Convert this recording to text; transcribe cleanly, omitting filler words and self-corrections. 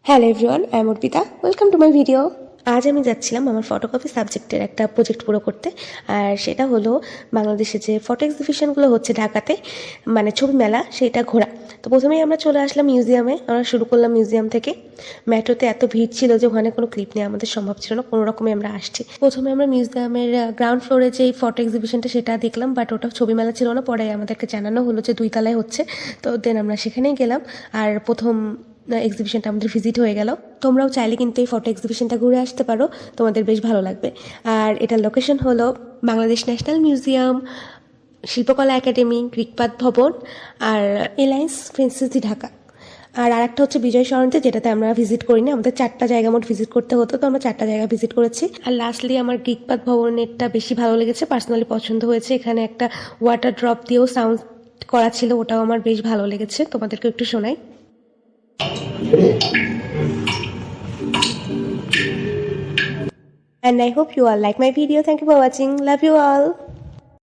Hello everyone, I am Arpita. Welcome to my video. আজ আমি যাচ্ছিলাম আমার ফটোকপি সাবজেক্টের একটা প্রজেক্ট পুরো করতে। আর সেটা হলো বাংলাদেশে যে ফটো এক্সিবিশনগুলো হচ্ছে ঢাকাতে, মানে ছবি মেলা, সেটা ঘোরা। তো প্রথমেই আমরা চলে আসলাম মিউজিয়ামে। আমরা শুরু করলাম মিউজিয়াম থেকে। মেট্রোতে এত ভিড় ছিল যে ওখানে কোনো ক্লিপ নেওয়া আমাদের সম্ভব ছিল না, কোনো রকমে আমরা আসছি। প্রথমে আমরা মিউজিয়ামের গ্রাউন্ড ফ্লোরে যে ফটো এক্সিবিশনটা সেটা দেখলাম, বাট ওটা ছবি মেলা ছিল না। পরে আমাদেরকে জানানো হলো যে 2 তলায় হচ্ছে। তো দেন আমরা সেখানেই গেলাম। আর প্রথম এক্সিবিশনটা আমাদের ভিজিট হয়ে গেল। তোমরাও চাইলে কিন্তু এই ফটো এক্সিবিশনটা ঘুরে আসতে পারো, তোমাদের বেশ ভালো লাগবে। আর এটার লোকেশন হলো বাংলাদেশ ন্যাশনাল মিউজিয়াম, শিল্পকলা একাডেমি, গ্রিকপাত ভবন আর এলায়েন্স ফ্রেন্সিসি ঢাকা। আর আরেকটা হচ্ছে বিজয় সরণিতে, যেটাতে আমরা ভিজিট করিনি। আমাদের 4টা জায়গা মোট ভিজিট করতে হতো, তো আমরা 4টা জায়গা ভিজিট করেছি। আর লাস্টলি আমার গ্রিকপাত ভবনেরটা বেশি ভালো লেগেছে, পার্সোনালি পছন্দ হয়েছে। এখানে একটা ওয়াটার ড্রপ দিয়েও সাউন্ড করা ছিল, ওটাও আমার বেশ ভালো লেগেছে। তোমাদেরকে একটু শোনাই। And I hope you all like my video. Thank you for watching. Love you all.